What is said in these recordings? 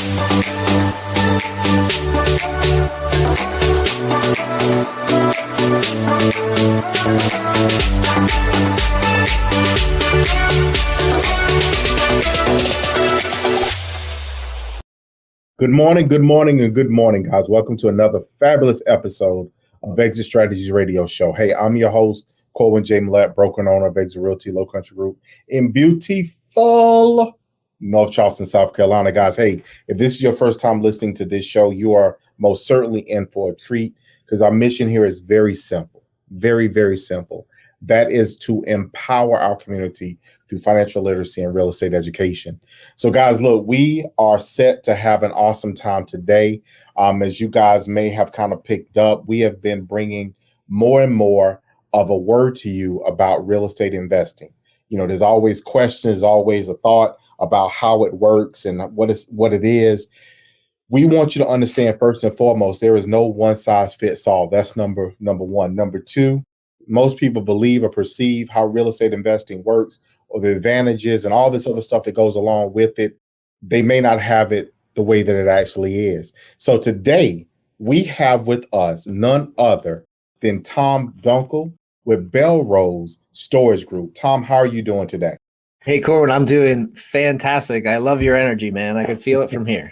Good morning, and good morning, guys. Welcome to another fabulous episode of Exit Strategies Radio Show. Hey, I'm your host, Corwin J. Millett, broker and owner of Exit Realty Low Country Group in beautiful North Charleston, South Carolina. Guys, hey, if this is your first time listening to this show, you are most certainly in for a treat because our mission here is very simple, very, very simple. That is to empower our community through financial literacy and real estate education. So guys, look, we are set to have an awesome time today. As you guys may have kind of picked up, we have been bringing more and more of a word to you about real estate investing. You know, there's always questions, always a thought about how it works and what it is. We want you to understand first and foremost, there is no one size fits all. That's number one. Number two, most people believe or perceive how real estate investing works or the advantages and all this other stuff that goes along with it. They may not have it the way that it actually is. So today we have with us none other than Tom Dunkel with Belrose Storage Group. Tom, how are you doing today? Hey, Corwin, I'm doing fantastic. I love your energy, man. I can feel it from here.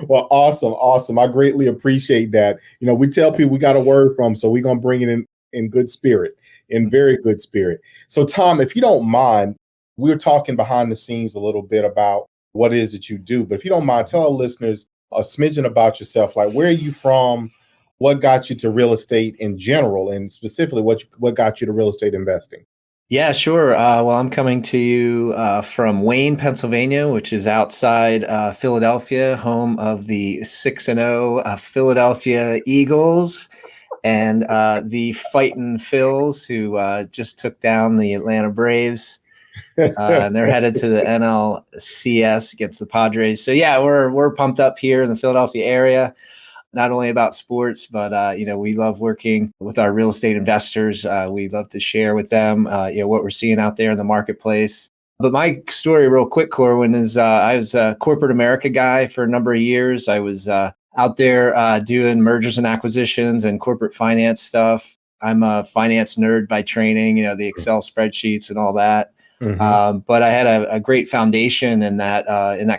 Well, awesome. I greatly appreciate that. You know, we tell people we got a word from, so we're going to bring it in good spirit, in very good spirit. So Tom, if you don't mind, we were talking behind the scenes a little bit about what it is that you do, but if you don't mind, tell our listeners a smidgen about yourself, like where are you from, what got you to real estate in general, and specifically what got you to real estate investing? Yeah, sure. Well, I'm coming to you from Wayne, Pennsylvania, which is outside Philadelphia, home of the 6-0 Philadelphia Eagles and the Fightin' Phils, who just took down the Atlanta Braves. And they're headed to the NLCS against the Padres. So yeah, we're pumped up here in the Philadelphia area, not only about sports, but we love working with our real estate investors. We love to share with them what we're seeing out there in the marketplace. But my story real quick, Corwin, is I was a corporate America guy for a number of years. I was out there doing mergers and acquisitions and corporate finance stuff. I'm a finance nerd by training, the Excel spreadsheets and all that. Mm-hmm. But I had a great foundation in that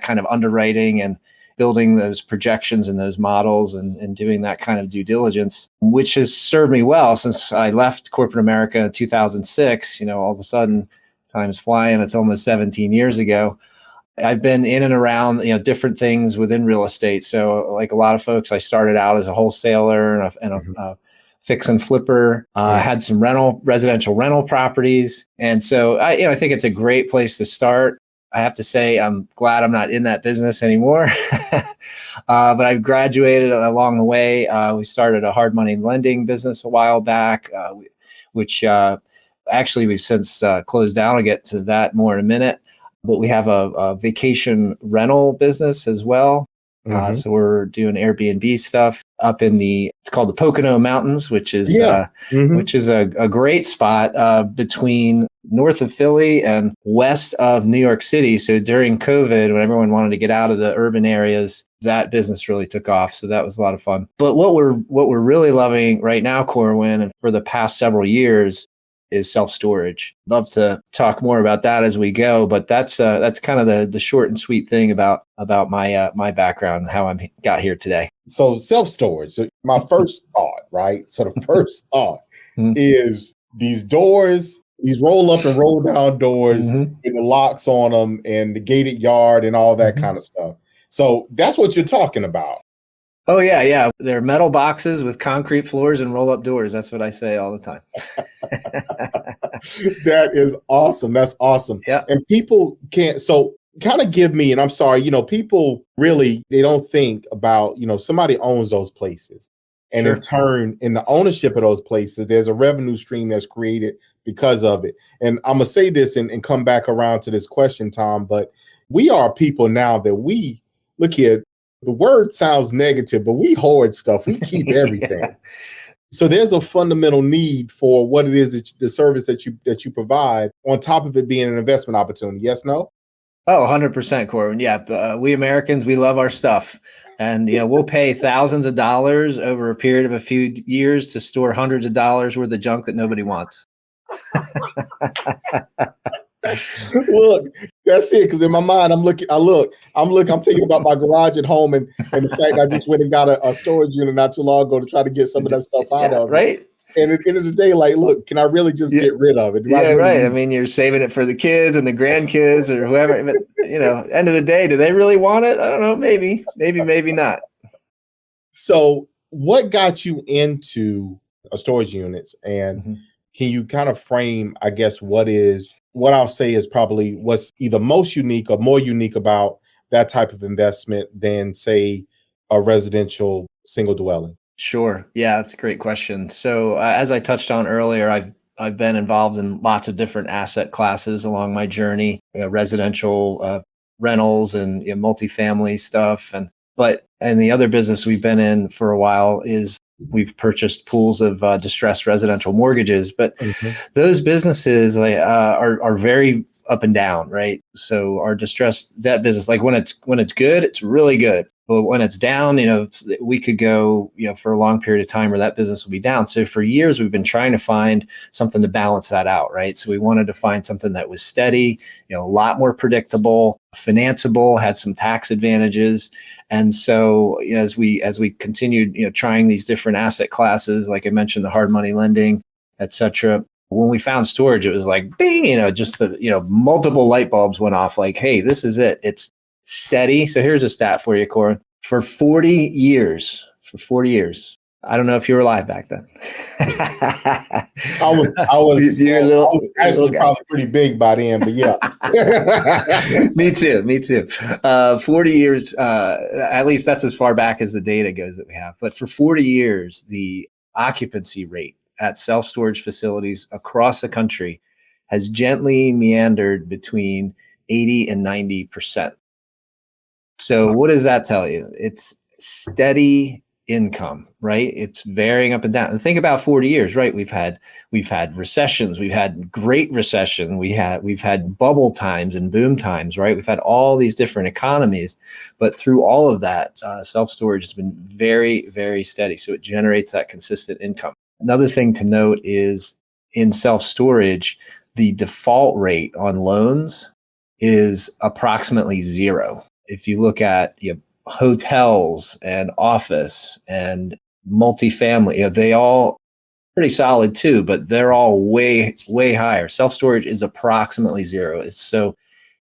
kind of underwriting and building those projections and those models and doing that kind of due diligence, which has served me well since I left corporate America in 2006. All of a sudden, time's flying. It's almost 17 years ago. I've been in and around, different things within real estate. So like a lot of folks, I started out as a wholesaler and a fix and flipper, had some residential rental properties. And so I think it's a great place to start. I have to say, I'm glad I'm not in that business anymore, but I've graduated along the way. We started a hard money lending business a while back, which actually we've since closed down. I'll get to that more in a minute. But we have a vacation rental business as well. Mm-hmm. So we're doing Airbnb stuff up in it's called the Pocono Mountains, which is a great spot between north of Philly and west of New York City. So during COVID, when everyone wanted to get out of the urban areas, that business really took off. So that was a lot of fun. But what we're really loving right now, Corwin, and for the past several years, is self-storage. Love to talk more about that as we go, but that's kind of the short and sweet thing about my background and how I got here today. So self-storage, my first thought, right? So the first thought is these doors, these roll up and roll down doors with the locks on them and the gated yard and all that kind of stuff. So that's what you're talking about. Oh, yeah. They're metal boxes with concrete floors and roll-up doors. That's what I say all the time. That is awesome. That's awesome. Yeah. And people can't, so kind of give me, and I'm sorry, people really, they don't think about, somebody owns those places. And Sure. in turn, in the ownership of those places, there's a revenue stream that's created because of it. And I'm going to say this and come back around to this question, Tom, but we are people now that look here, the word sounds negative, but we hoard stuff. We keep everything. Yeah. So there's a fundamental need for what it is, the service that you provide, on top of it being an investment opportunity. Yes, no? Oh, 100%, Corbin. Yeah, we Americans, we love our stuff. And we'll pay thousands of dollars over a period of a few years to store hundreds of dollars worth of junk that nobody wants. Look, that's it. Because in my mind, I'm thinking about my garage at home and the fact I just went and got a storage unit not too long ago to try to get some of that stuff out Yeah, of it. right. And at the end of the day, like, look, can I really just Yeah. get rid of it? Yeah, right. I mean, you're saving it for the kids and the grandkids or whoever. But end of the day, do they really want it? I don't know. Maybe not. So, what got you into storage units, and Mhm. can you kind of frame, I guess, what I'll say is probably what's either most unique or more unique about that type of investment than, say, a residential single dwelling? Sure. Yeah, that's a great question. So, as I touched on earlier, I've been involved in lots of different asset classes along my journey, residential rentals and multifamily stuff, and the other business we've been in for a while is we've purchased pools of distressed residential mortgages. But Mhm. those businesses are very up and down, right? So our distressed debt business, like when it's good, it's really good. But when it's down, we could go, for a long period of time where that business will be down. So for years, we've been trying to find something to balance that out, right? So we wanted to find something that was steady, a lot more predictable, financeable, had some tax advantages. And so as we continued, trying these different asset classes, like I mentioned, the hard money lending, et cetera, when we found storage, it was like, bing, just the, multiple light bulbs went off like, hey, this is it. It's steady. So here's a stat for you, Corin. For 40 years, I don't know if you were alive back then. I was, You're a little, I was actually probably pretty big by then, but yeah. Me too. 40 years, at least that's as far back as the data goes that we have. But for 40 years, the occupancy rate at self-storage facilities across the country has gently meandered between 80 and 90%. So what does that tell you? It's steady income, right? It's varying up and down. And think about 40 years, right? We've had recessions, we've had great recession, we've had bubble times and boom times, right? We've had all these different economies, but through all of that, self-storage has been very, very steady. So it generates that consistent income. Another thing to note is in self-storage, the default rate on loans is approximately zero. If you look at hotels and office and multifamily, they all pretty solid too, but they're all way, way higher. Self-storage is approximately zero. So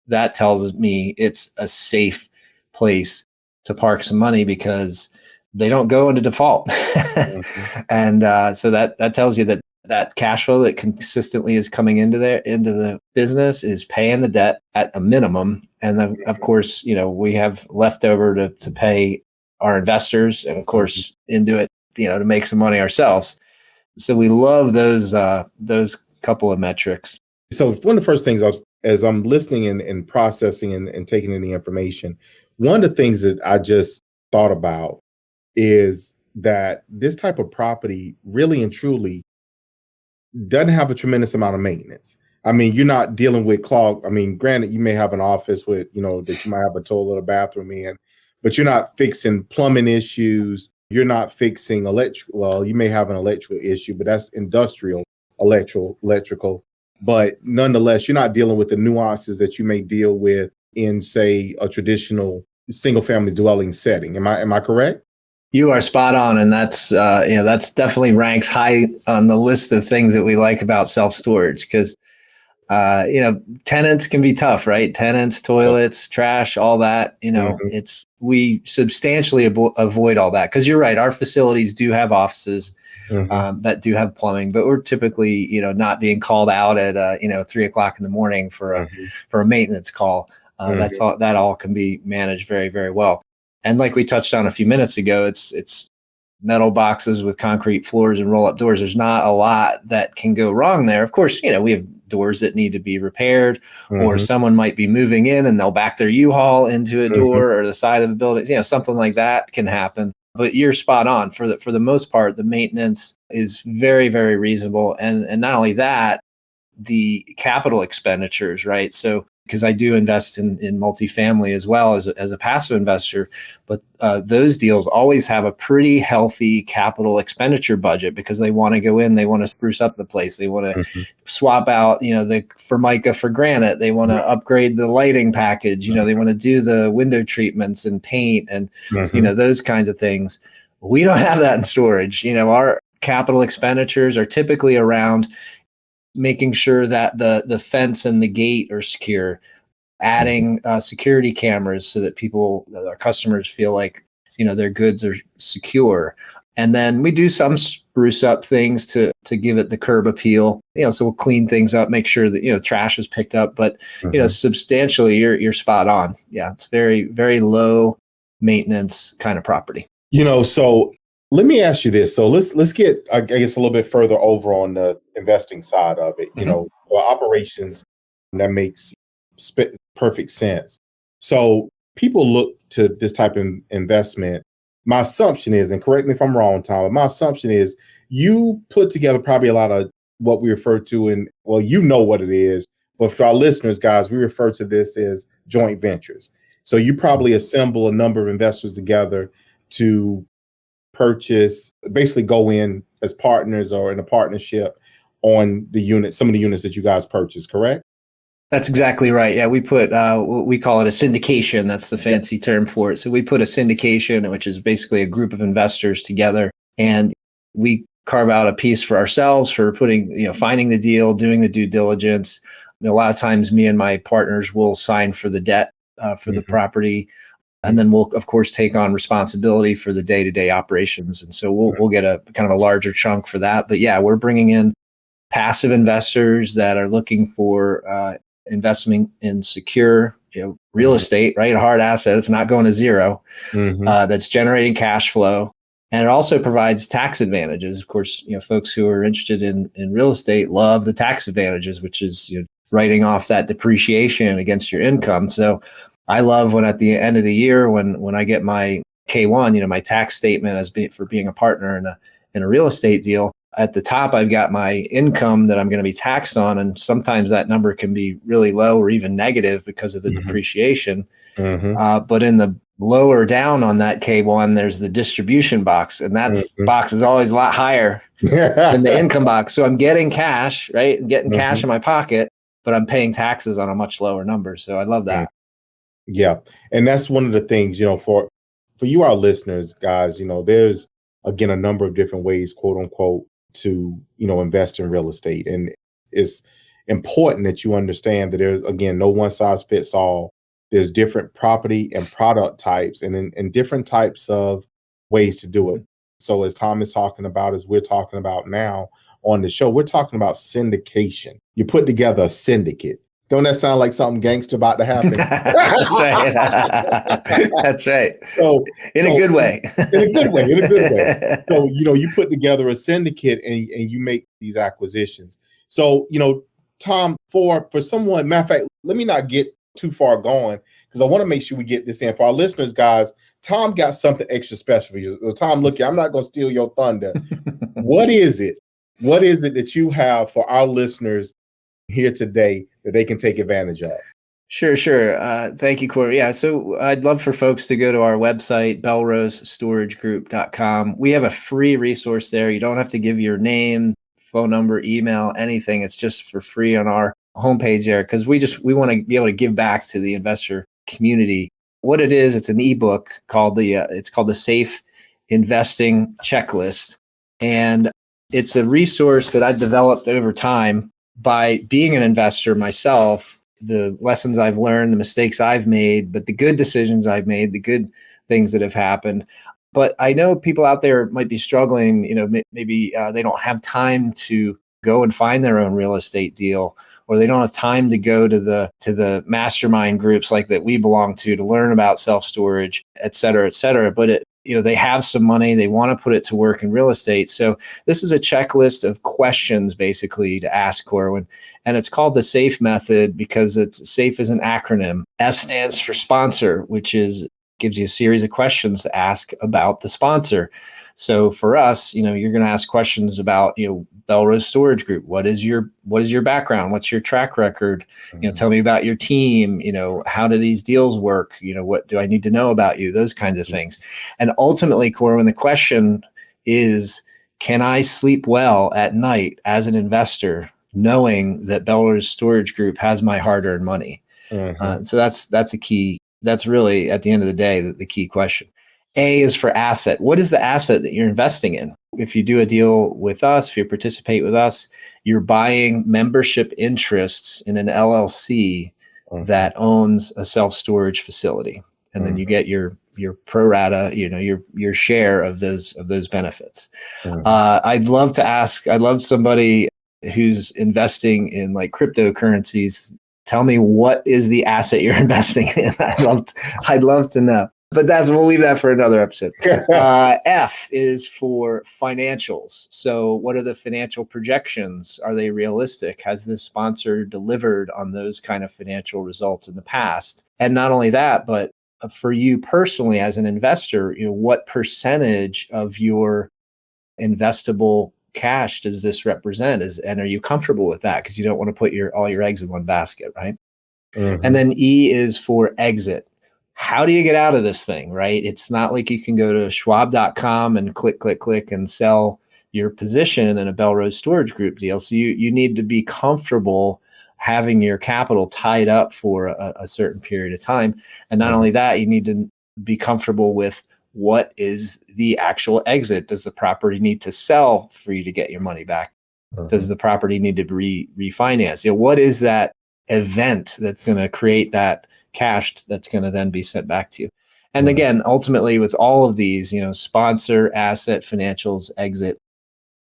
that tells me it's a safe place to park some money because they don't go into default. Mhm. And so that tells you that cash flow that consistently is coming into the business is paying the debt at a minimum. And then, of course, we have leftover to pay our investors and of course into it, to make some money ourselves. So we love those couple of metrics. So one of the first things as I'm listening and processing and taking in the information, one of the things that I just thought about is that this type of property really and truly doesn't have a tremendous amount of maintenance. I mean, you're not dealing with clog. I mean, granted, you may have an office with, that you might have a toilet or bathroom in, but you're not fixing plumbing issues. You're not fixing electrical. Well, you may have an electrical issue, but that's industrial electrical. But nonetheless, you're not dealing with the nuances that you may deal with in, say, a traditional single family dwelling setting. Am I correct? You are spot on, and that's definitely ranks high on the list of things that we like about self storage because tenants can be tough, right? Tenants, Yes. toilets, trash, all that. Mhm. We substantially avoid all that because you're right. Our facilities do have offices Mhm. that do have plumbing, but we're typically not being called out at 3 o'clock in the morning Mhm. for a maintenance call. That's Mhm. all. That all can be managed very, very well. And like we touched on a few minutes ago, it's metal boxes with concrete floors and roll up doors. There's not a lot that can go wrong there. Of course, we have doors that need to be repaired, or Mhm. someone might be moving in and they'll back their U-Haul into a Mhm. door or the side of the building. Something like that can happen. But you're spot on. For the most part, the maintenance is very, very reasonable. And not only that, the capital expenditures, right? So because I do invest in multifamily as well as a passive investor. But those deals always have a pretty healthy capital expenditure budget because they want to go in, they want to spruce up the place, they want to swap out, the Formica for granite, they want to upgrade the lighting package, they want to do the window treatments and paint and those kinds of things. We don't have that in storage. Our capital expenditures are typically around making sure that the fence and the gate are secure, adding security cameras so that our customers feel like, their goods are secure. And then we do some spruce up things to give it the curb appeal, so we'll clean things up, make sure that, trash is picked up, but, substantially you're spot on. Yeah. It's very, very low maintenance kind of property. So let me ask you this. So let's get, I guess, a little bit further over on the investing side of it. For operations, that makes perfect sense. So people look to this type of investment. My assumption is, and correct me if I'm wrong, Tom, but my assumption is you put together probably a lot of what we refer to what it is, but for our listeners, guys, we refer to this as joint ventures. So you probably assemble a number of investors together to purchase, basically go in as partners or in a partnership on some of the units that you guys purchase, correct? That's exactly right. Yeah, we put, we call it a syndication. That's the fancy term for it. So we put a syndication, which is basically a group of investors together, and we carve out a piece for ourselves for finding the deal, doing the due diligence. A lot of times me and my partners will sign for the debt for the property. And then we'll, of course, take on responsibility for the day-to-day operations. And so we'll get a kind of a larger chunk for that. But yeah, we're bringing in passive investors that are looking for investment in secure, real estate, right? A hard asset. It's not going to zero. That's generating cash flow. And it also provides tax advantages. Of course, folks who are interested in real estate love the tax advantages, which is writing off that depreciation against your income. So I love when at the end of the year, when I get my K-1, my tax statement for being a partner in a real estate deal, at the top, I've got my income that I'm going to be taxed on. And sometimes that number can be really low or even negative because of the depreciation. But in the lower down on that K-1, there's the distribution box. And that box is always a lot higher than the income box. So I'm getting cash, right? I'm getting cash in my pocket, but I'm paying taxes on a much lower number. So I love that. Yeah. And that's one of the things, for you, our listeners, guys, there's, again, a number of different ways, quote unquote, to, invest in real estate. And it's important that you understand that there's, again, no one size fits all. There's different property and product types and different types of ways to do it. So as Tom is talking about, as we're talking about now on the show, we're talking about syndication. You put together a syndicate. Don't that sound like something gangster about to happen? That's right. That's right. In a good way. In a good way. So, you put together a syndicate and you make these acquisitions. So, Tom, for someone, matter of fact, let me not get too far gone because I want to make sure we get this in. For our listeners, guys, Tom got something extra special for you. So, Tom, look, I'm not going to steal your thunder. What is it? What is it that you have for our listeners here today that they can take advantage of? Sure. Thank you, Corey. Yeah, so I'd love for folks to go to our website, belrosestoragegroup.com. We have a free resource there. You don't have to give your name, phone number, email, anything. It's just for free on our homepage there because we want to be able to give back to the investor community. What it is, it's an ebook called it's called the Safe Investing Checklist, and it's a resource that I've developed over time by being an investor myself. The lessons I've learned, the mistakes I've made, but the good decisions I've made, the good things that have happened. But I know people out there might be struggling, maybe they don't have time to go and find their own real estate deal, or they don't have time to go to the mastermind groups like that we belong to learn about self-storage, et cetera, et cetera. But they have some money, they want to put it to work in real estate. So this is a checklist of questions basically to ask Corwin. And it's called the SAFE method because SAFE is an acronym. S stands for sponsor, which is gives you a series of questions to ask about the sponsor. So for us, you're going to ask questions about, Belrose Storage Group. What is your background? What's your track record? Tell me about your team. How do these deals work? What do I need to know about you? Those kinds of things. And ultimately, Corwin, the question is, can I sleep well at night as an investor, knowing that Belrose Storage Group has my hard-earned money? So that's a key. That's really, at the end of the day, the key question. A is for asset. What is the asset that you're investing in? If you do a deal with us, if you participate with us, you're buying membership interests in an LLC that owns a self-storage facility. And then you get your pro rata, your share of those benefits. I'd love somebody who's investing in like cryptocurrencies. Tell me, what is the asset you're investing in? I'd love to know. But we'll leave that for another episode. F is for financials. So what are the financial projections? Are they realistic? Has this sponsor delivered on those kind of financial results in the past? And not only that, but for you personally as an investor, what percentage of your investable cash does this represent? And are you comfortable with that? Because you don't want to put all your eggs in one basket, right? And then E is for exit. How do you get out of this thing, right? It's not like you can go to schwab.com and click and sell your position in a Belrose Storage Group deal. So you need to be comfortable having your capital tied up for a certain period of time. And not only that, you need to be comfortable with what is the actual exit. Does the property need to sell for you to get your money back? Does the property need to be refinanced? What is that event that's going to create that cash that's going to then be sent back to you? And again, ultimately with all of these, sponsor, asset, financials, exit,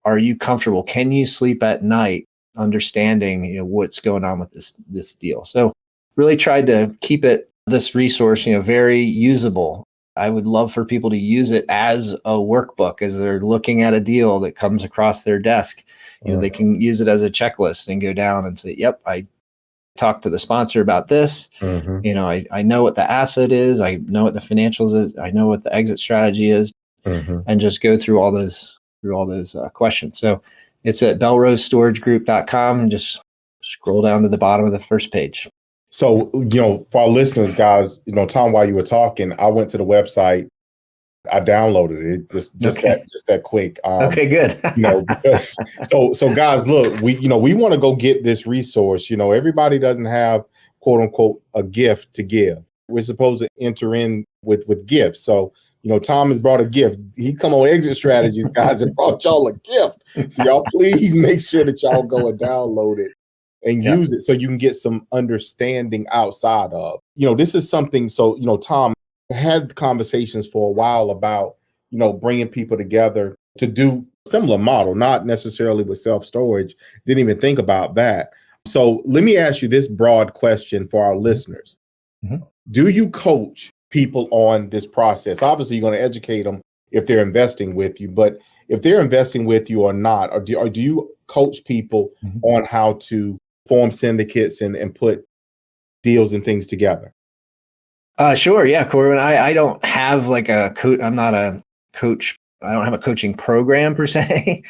are you comfortable? Can you sleep at night understanding what's going on with this deal? So really tried to keep this resource, very usable. I would love for people to use it as a workbook as they're looking at a deal that comes across their desk. They can use it as a checklist and go down and say, yep, I talked to the sponsor about this. I know what the asset is. I know what the financials is. I know what the exit strategy is, and just go through all those questions. So it's at belrosestorategroup.com, and just scroll down to the bottom of the first page. So, for our listeners, guys, Tom, while you were talking, I went to the website. I downloaded it just that quick. Okay, good. Because so guys, look, we want to go get this resource. Everybody doesn't have, quote unquote, a gift to give. We're supposed to enter in with gifts. So, Tom has brought a gift. He come on Exit Strategies, guys, and brought y'all a gift. So y'all please make sure that y'all go and download it and use it so you can get some understanding outside of. This is something. So, Tom had conversations for a while about, bringing people together to do similar model, not necessarily with self-storage. Didn't even think about that. So let me ask you this broad question for our listeners. Do you coach people on this process? Obviously, you're going to educate them if they're investing with you, but if they're investing with you or not, or do you coach people on how to form syndicates and put deals and things together? Sure. Yeah, Corbin. I don't have like a coach. I'm not a coach. I don't have a coaching program per se,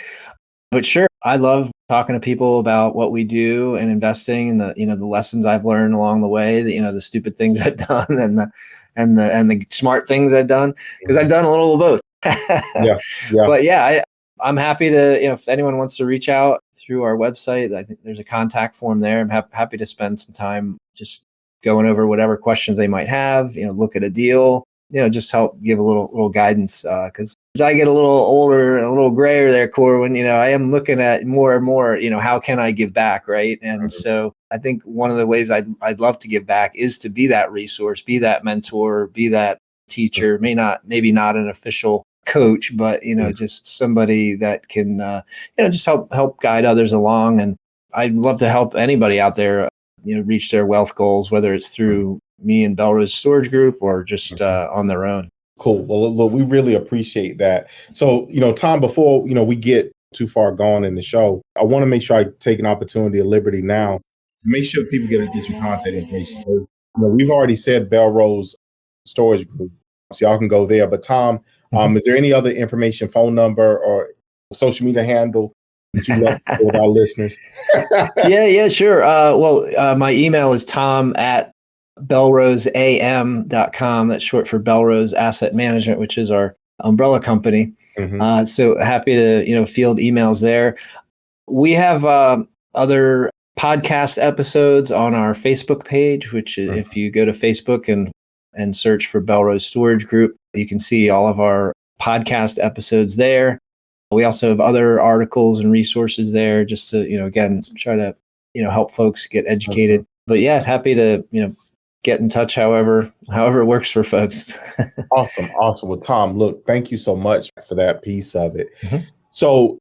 but sure. I love talking to people about what we do and investing and the lessons I've learned along the way, the stupid things I've done and the smart things I've done, because I've done a little of both. But yeah, I'm happy to, if anyone wants to reach out through our website, I think there's a contact form there. I'm happy to spend some time just going over whatever questions they might have, look at a deal, just help give a little guidance. Because as I get a little older and a little grayer there, Corwin, I am looking at more and more, how can I give back, right? And so I think one of the ways I'd love to give back is to be that resource, be that mentor, be that teacher, maybe not an official coach, but just somebody that can just help guide others along. And I'd love to help anybody out there reach their wealth goals, whether it's through me and Belrose Storage Group or just on their own. Cool. Well, look, we really appreciate that. So, Tom, before we get too far gone in the show, I want to make sure I take an opportunity of liberty now to make sure people get your contact information. So, we've already said Belrose Storage Group. So y'all can go there. But Tom, is there any other information, phone number or social media handle that you love to share with our listeners? Yeah, sure. My email is tom@belroseam.com. That's short for Belrose Asset Management, which is our umbrella company. So happy to, field emails there. We have other podcast episodes on our Facebook page, which is, if you go to Facebook and search for Belrose Storage Group, you can see all of our podcast episodes there. We also have other articles and resources there just to, again, try to, help folks get educated. But yeah, happy to, get in touch however it works for folks. Awesome. Well, Tom, look, thank you so much for that piece of it. So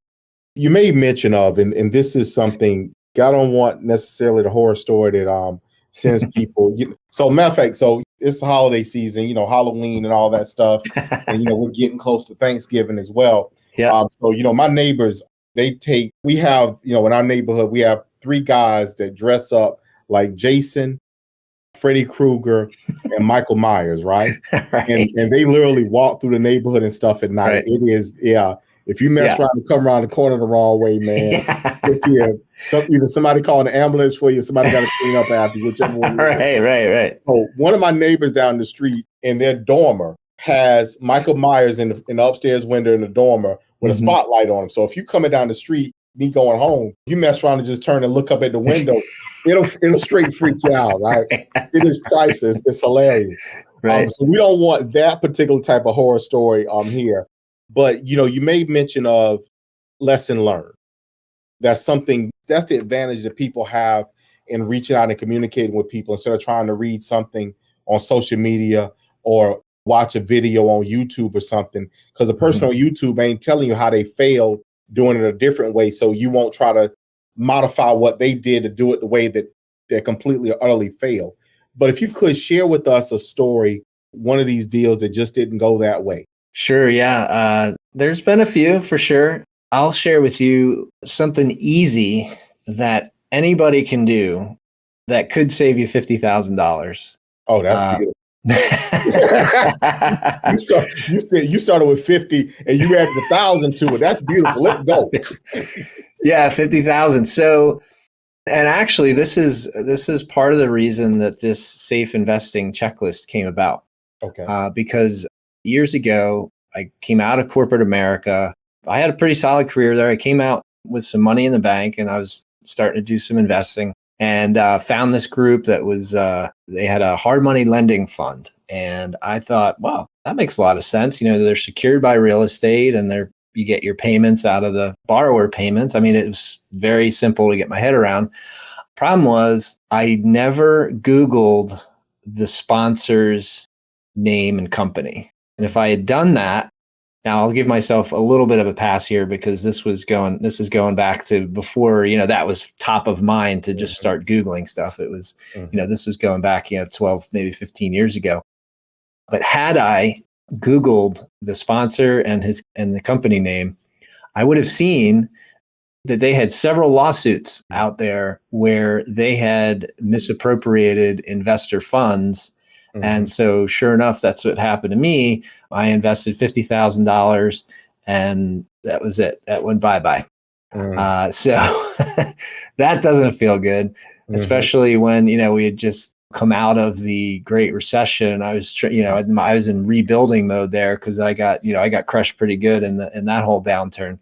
you made mention of, and this is something, I don't want necessarily the horror story that sends people. So matter of fact, so it's the holiday season, Halloween and all that stuff. And, we're getting close to Thanksgiving as well. Yeah. So, my neighbors, we have, in our neighborhood, we have 3 guys that dress up like Jason, Freddy Krueger, and Michael Myers, right? Right. And they literally walk through the neighborhood and stuff at night. Right. It is, if you mess around and come around the corner the wrong way, man, either somebody calling the ambulance for you, somebody got to clean up after you, whichever one. Right. So one of my neighbors down the street in their dormer has Michael Myers in the upstairs window in the dormer with a spotlight on him. So if you coming down the street, me going home, you mess around and just turn and look up at the window, it'll straight freak you out, right? It is priceless. It's hilarious. Right. So we don't want that particular type of horror story here. But you made mention of lesson learned. That's the advantage that people have in reaching out and communicating with people instead of trying to read something on social media or watch a video on YouTube or something, because the person on YouTube ain't telling you how they failed doing it a different way. So you won't try to modify what they did to do it the way that they completely or utterly failed. But if you could share with us a story, one of these deals that just didn't go that way. Sure. Yeah. There's been a few for sure. I'll share with you something easy that anybody can do that could save you $50,000. Oh, that's beautiful. You started with 50 and you added 1,000 to it. That's beautiful. Let's go. Yeah, 50,000. So, and actually, this is part of the reason that this safe investing checklist came about. Okay. Because years ago, I came out of corporate America. I had a pretty solid career there. I came out with some money in the bank, and I was starting to do some investing. And found this group that was, they had a hard money lending fund. And I thought, wow, that makes a lot of sense. They're secured by real estate and you get your payments out of the borrower payments. I mean, it was very simple to get my head around. Problem was I never Googled the sponsor's name and company. And if I had done that, now I'll give myself a little bit of a pass here because this is going back to before, that was top of mind to just start Googling stuff. It was, this was going back, 12, maybe 15 years ago. But had I Googled the sponsor and the company name, I would have seen that they had several lawsuits out there where they had misappropriated investor funds. And so sure enough, that's what happened to me. I invested $50,000 and that was it. That went bye-bye. So that doesn't feel good, especially when, we had just come out of the Great Recession. I was, I was in rebuilding mode there because I got crushed pretty good in that whole downturn.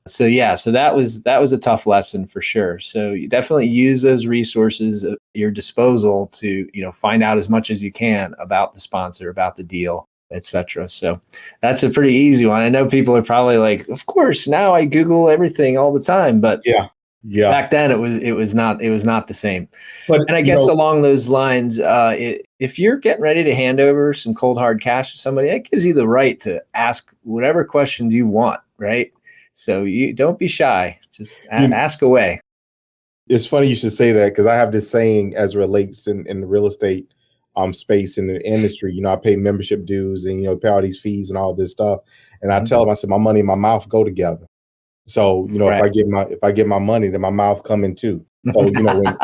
So yeah, so that was a tough lesson for sure. So you definitely use those resources at your disposal to, find out as much as you can about the sponsor, about the deal, etc. So that's a pretty easy one. I know people are probably like, of course, now I Google everything all the time, but back then it was not the same. And I guess along those lines, if you're getting ready to hand over some cold hard cash to somebody, that gives you the right to ask whatever questions you want, right? So you don't be shy, just ask away. It's funny you should say that because I have this saying as it relates in the real estate space in the industry. I pay membership dues and pay all these fees and all this stuff. And I tell them, I said, my money and my mouth go together. So, if I get my money, then my mouth coming too. So, when Right.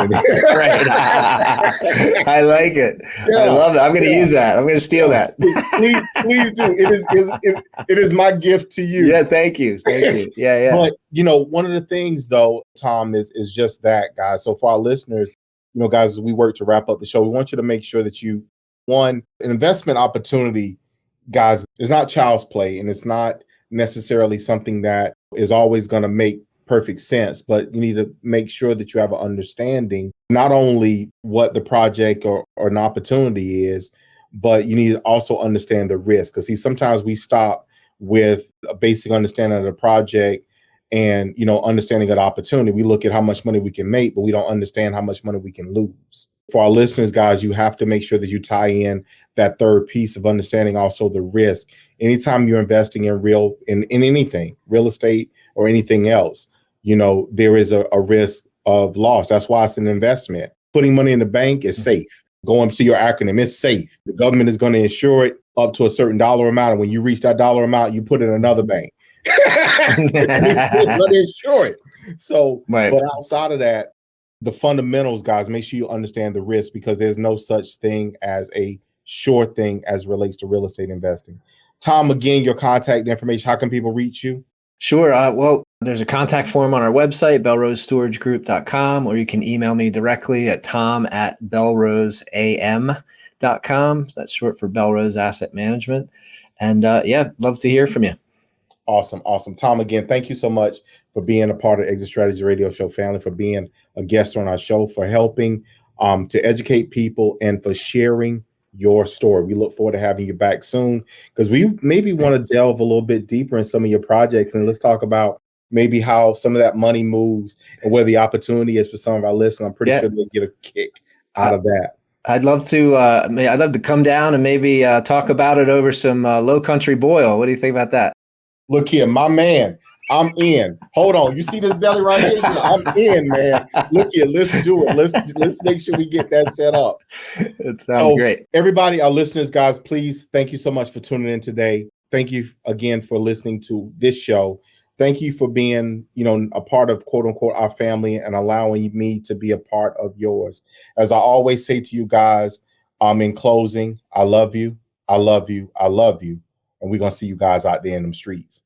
I like it. I yeah, love it. I'm going to yeah, use that. I'm going to steal yeah. that. Please do. It is my gift to you. Yeah, thank you. Thank you. Yeah, yeah. But one of the things though, Tom, is just that, guys. So for our listeners, guys, as we work to wrap up the show, we want you to make sure that an investment opportunity, guys, is not child's play, and it's not necessarily something that is always going to make perfect sense. But you need to make sure that you have an understanding not only what the project or an opportunity is, but you need to also understand the risk. Because see, sometimes we stop with a basic understanding of the project and understanding of the opportunity. We look at how much money we can make, but we don't understand how much money we can lose. For our listeners, guys, you have to make sure that you tie in that third piece of understanding also the risk. Anytime you're investing in anything, real estate or anything else, there is a risk of loss. That's why it's an investment. Putting money in the bank is safe. Going to your acronym, it's safe. The government is going to insure it up to a certain dollar amount. And when you reach that dollar amount, you put it in another bank. And it's still going to insure it. So, Right. but outside of that, the fundamentals, guys, make sure you understand the risk, because there's no such thing as a sure thing as relates to real estate investing. Tom, again, your contact information, how can people reach you? Sure. Well, there's a contact form on our website, bellrosestorageGroup.com, or you can email me directly at tom@bellroseam.com. That's short for Bellrose Asset Management. And yeah, love to hear from you. Awesome. Tom, again, thank you so much for being a part of Exit Strategy Radio Show family, for being a guest on our show, for helping to educate people, and for sharing your story. We look forward to having you back soon, because we maybe want to delve a little bit deeper in some of your projects, and let's talk about maybe how some of that money moves and where the opportunity is for some of our listeners. I'm pretty sure they'll get a kick out of that. I'd love to come down and maybe talk about it over some low country boil. What do you think about that? Look here, my man, I'm in. Hold on. You see this belly right here? I'm in, man. Look here, let's do it. Let's make sure we get that set up. It sounds great. Everybody, our listeners, guys, please, thank you so much for tuning in today. Thank you again for listening to this show. Thank you for being, a part of, quote unquote, our family, and allowing me to be a part of yours. As I always say to you guys, in closing, I love you. I love you. I love you. And we're going to see you guys out there in them streets.